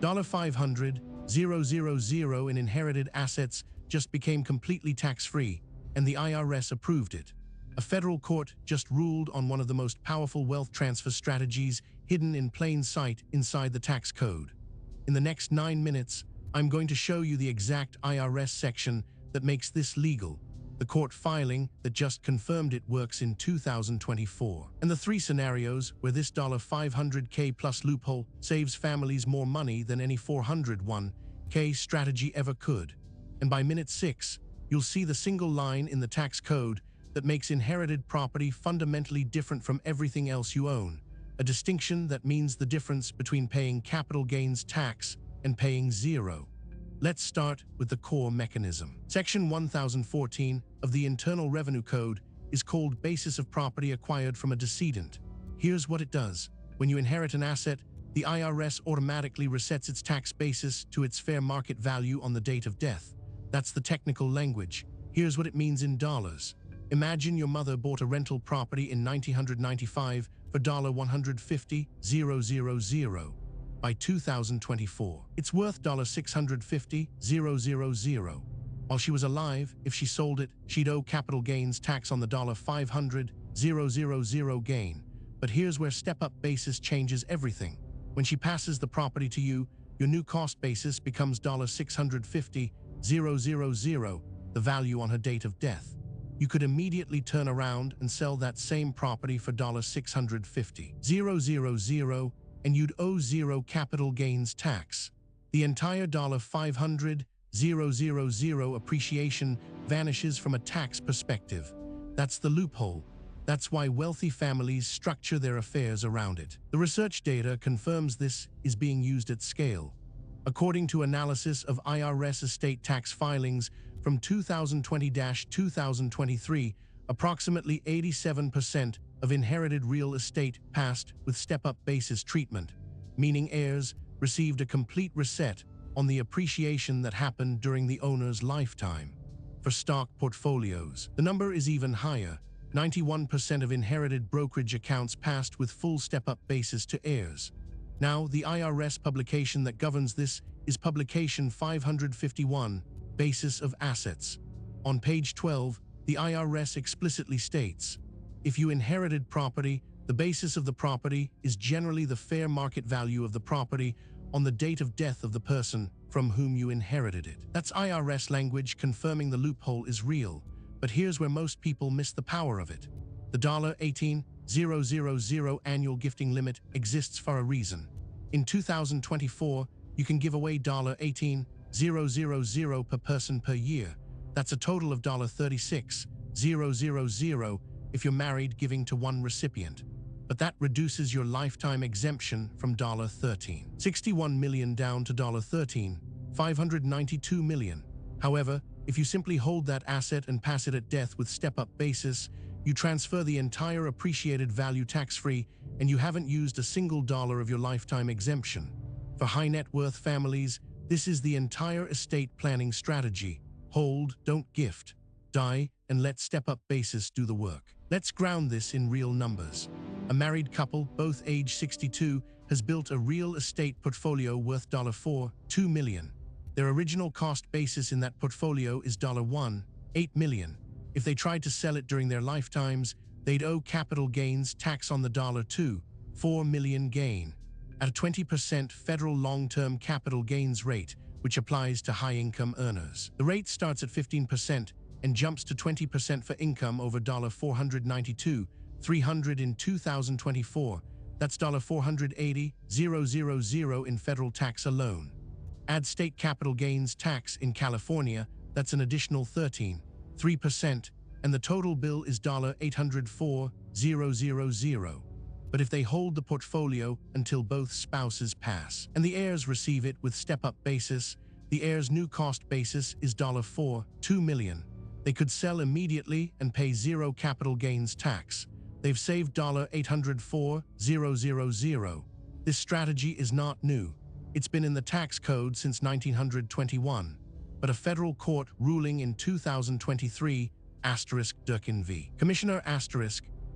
$500,000 in inherited assets just became completely tax-free, and the IRS approved it. A federal court just ruled on one of the most powerful wealth transfer strategies hidden in plain sight inside the tax code. In the next 9 minutes, I'm going to show you the exact IRS section that makes this legal, the court filing that just confirmed it works in 2024, and the 3 scenarios where this $500K plus loophole saves families more money than any $401K strategy ever could. And by minute 6, you'll see the single line in the tax code that makes inherited property fundamentally different from everything else you own, a distinction that means the difference between paying capital gains tax and paying zero. Let's start with the core mechanism. Section 1014 of the Internal Revenue Code is called Basis of Property Acquired from a Decedent. Here's what it does. When you inherit an asset, the IRS automatically resets its tax basis to its fair market value on the date of death. That's the technical language. Here's what it means in dollars. Imagine your mother bought a rental property in 1995 for $150,000. By 2024, it's worth $650,000. While she was alive, if she sold it, she'd owe capital gains tax on the $500,000 gain. But here's where step-up basis changes everything. When she passes the property to you, your new cost basis becomes $650,000, the value on her date of death. You could immediately turn around and sell that same property for $650,000, and you'd owe zero capital gains tax. The entire $500,000 appreciation vanishes from a tax perspective. That's the loophole. That's why wealthy families structure their affairs around it. The research data confirms this is being used at scale. According to analysis of IRS estate tax filings from 2020-2023, approximately 87% of inherited real estate passed with step-up basis treatment, meaning heirs received a complete reset on the appreciation that happened during the owner's lifetime. For stock portfolios, the number is even higher. 91% of inherited brokerage accounts passed with full step-up basis to heirs. Now, the IRS publication that governs this is Publication 551, Basis of Assets. On page 12, the IRS explicitly states, if you inherited property, the basis of the property is generally the fair market value of the property on the date of death of the person from whom you inherited it. That's IRS language confirming the loophole is real, but here's where most people miss the power of it. The $18,000 annual gifting limit exists for a reason. In 2024, you can give away $18,000 per person per year. That's a total of $36,000 if you're married, giving to one recipient. But that reduces your lifetime exemption from $13.61 million down to $13.592 million. However, if you simply hold that asset and pass it at death with step-up basis, you transfer the entire appreciated value tax-free, and you haven't used a single dollar of your lifetime exemption. For high net worth families, this is the entire estate planning strategy. Hold, don't gift. Die, and let step-up basis do the work. Let's ground this in real numbers. A married couple, both age 62, has built a real estate portfolio worth $2 million. Their original cost basis in that portfolio is $8 million. If they tried to sell it during their lifetimes, they'd owe capital gains tax on the $4 million gain at a 20% federal long-term capital gains rate, which applies to high-income earners. The rate starts at 15% and jumps to 20% for income over $492,300 in 2024. That's $480,000 in federal tax alone. Add state capital gains tax in California, that's an additional 13.3%, and the total bill is $804,000. But if they hold the portfolio until both spouses pass, and the heirs receive it with step-up basis, the heirs' new cost basis is $2 million. They could sell immediately and pay zero capital gains tax. They've saved $804,000. This strategy is not new. It's been in the tax code since 1921. But a federal court ruling in 2023, Durkin v. Commissioner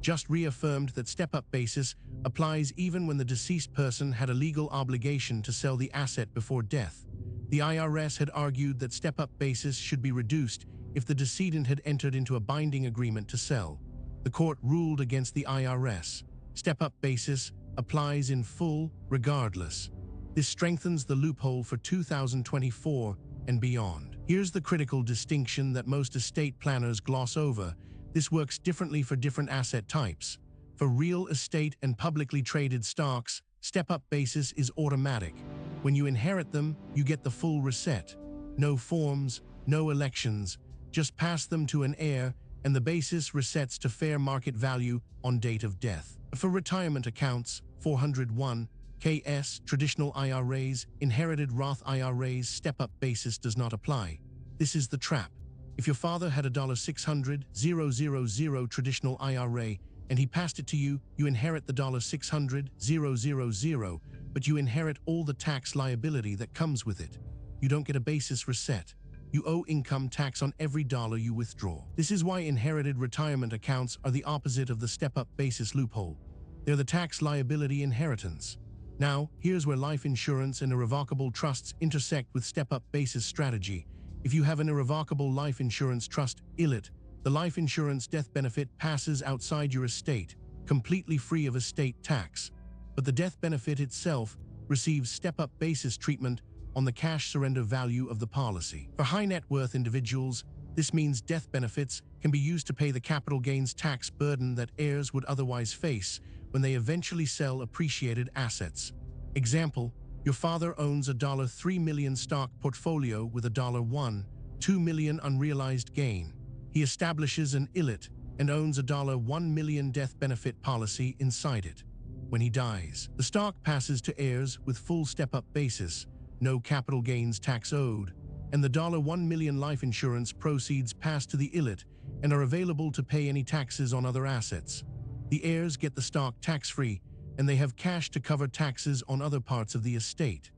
just reaffirmed that step-up basis applies even when the deceased person had a legal obligation to sell the asset before death. The IRS had argued that step-up basis should be reduced if the decedent had entered into a binding agreement to sell. The court ruled against the IRS. Step-up basis applies in full, regardless. This strengthens the loophole for 2024 and beyond. Here's the critical distinction that most estate planners gloss over. This works differently for different asset types. For real estate and publicly traded stocks, step-up basis is automatic. When you inherit them, you get the full reset. No forms, no elections. Just pass them to an heir, and the basis resets to fair market value on date of death. For retirement accounts, 401, KS, traditional IRAs, inherited Roth IRAs, step-up basis does not apply. This is the trap. If your father had a $600,000 traditional IRA and he passed it to you, you inherit the $600,000, but you inherit all the tax liability that comes with it. You don't get a basis reset. You owe income tax on every dollar you withdraw. This is why inherited retirement accounts are the opposite of the step-up basis loophole. They're the tax liability inheritance. Now, here's where life insurance and irrevocable trusts intersect with step-up basis strategy. If you have an irrevocable life insurance trust, ILIT, the life insurance death benefit passes outside your estate, completely free of estate tax. But the death benefit itself receives step-up basis treatment on the cash surrender value of the policy. For high net worth individuals, this means death benefits can be used to pay the capital gains tax burden that heirs would otherwise face when they eventually sell appreciated assets. Example, your father owns a $3 million stock portfolio with a $2 million unrealized gain. He establishes an ILIT and owns a $1 million death benefit policy inside it. When he dies, the stock passes to heirs with full step-up basis, no capital gains tax owed, and the $1 million life insurance proceeds pass to the ILIT and are available to pay any taxes on other assets. The heirs get the stock tax-free, and they have cash to cover taxes on other parts of the estate.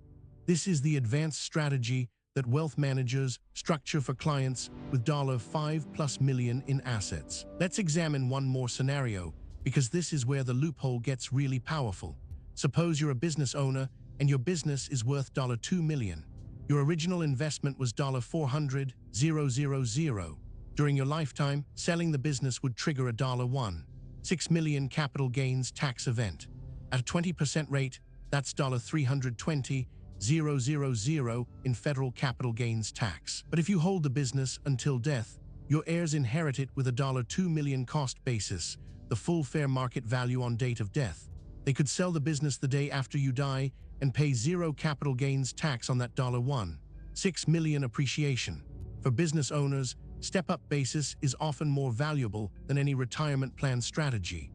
This is the advanced strategy that wealth managers structure for clients with $5+ million in assets. Let's examine one more scenario, because this is where the loophole gets really powerful. Suppose you're a business owner and your business is worth $2 million. Your original investment was $400,000. During your lifetime, selling the business would trigger a $6 million capital gains tax event. At a 20% rate, that's $320,000 in federal capital gains tax. But if you hold the business until death, your heirs inherit it with a $2 million cost basis, the full fair market value on date of death. They could sell the business the day after you die and pay zero capital gains tax on that $6 million appreciation. For business owners, step-up basis is often more valuable than any retirement plan strategy.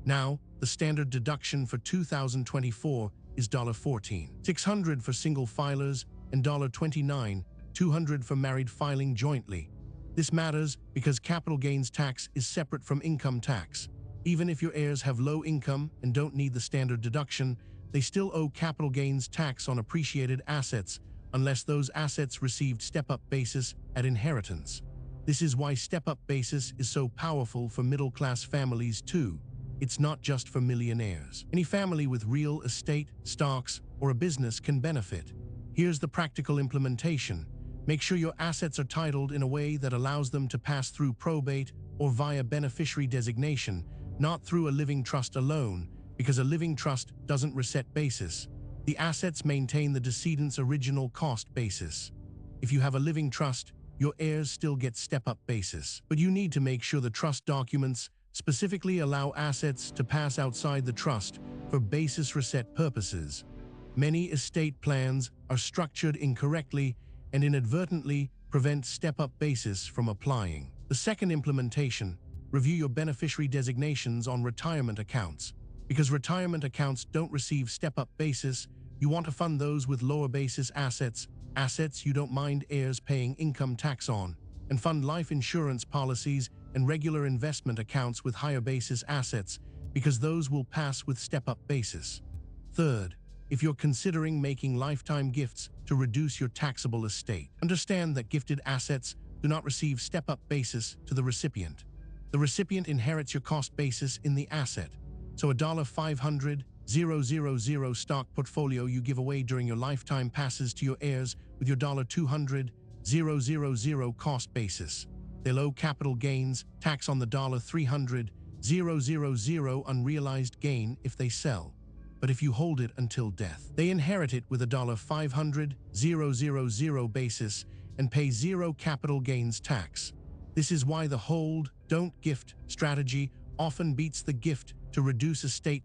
Now, the standard deduction for 2024 is $14,600 for single filers and $29,200 for married filing jointly. This matters because capital gains tax is separate from income tax. Even if your heirs have low income and don't need the standard deduction, they still owe capital gains tax on appreciated assets unless those assets received step-up basis at inheritance. This is why step-up basis is so powerful for middle-class families too. It's not just for millionaires. Any family with real estate, stocks, or a business can benefit. Here's the practical implementation. Make sure your assets are titled in a way that allows them to pass through probate or via beneficiary designation, not through a living trust alone, because a living trust doesn't reset basis. The assets maintain the decedent's original cost basis. If you have a living trust, your heirs still get step-up basis. But you need to make sure the trust documents specifically allow assets to pass outside the trust for basis reset purposes. Many estate plans are structured incorrectly and inadvertently prevent step-up basis from applying. The second implementation, review your beneficiary designations on retirement accounts. Because retirement accounts don't receive step-up basis, you want to fund those with lower basis assets you don't mind heirs paying income tax on, and fund life insurance policies and regular investment accounts with higher basis assets because those will pass with step-up basis. Third, if you're considering making lifetime gifts to reduce your taxable estate, understand that gifted assets do not receive step-up basis to the recipient. The recipient inherits your cost basis in the asset. So a $500,000 stock portfolio you give away during your lifetime passes to your heirs with your $200,000 cost basis. They'll owe capital gains tax on the $300,000 unrealized gain if they sell. But if you hold it until death, they inherit it with a $500,000 basis and pay zero capital gains tax. This is why the hold, don't gift strategy often beats the gift to reduce estate.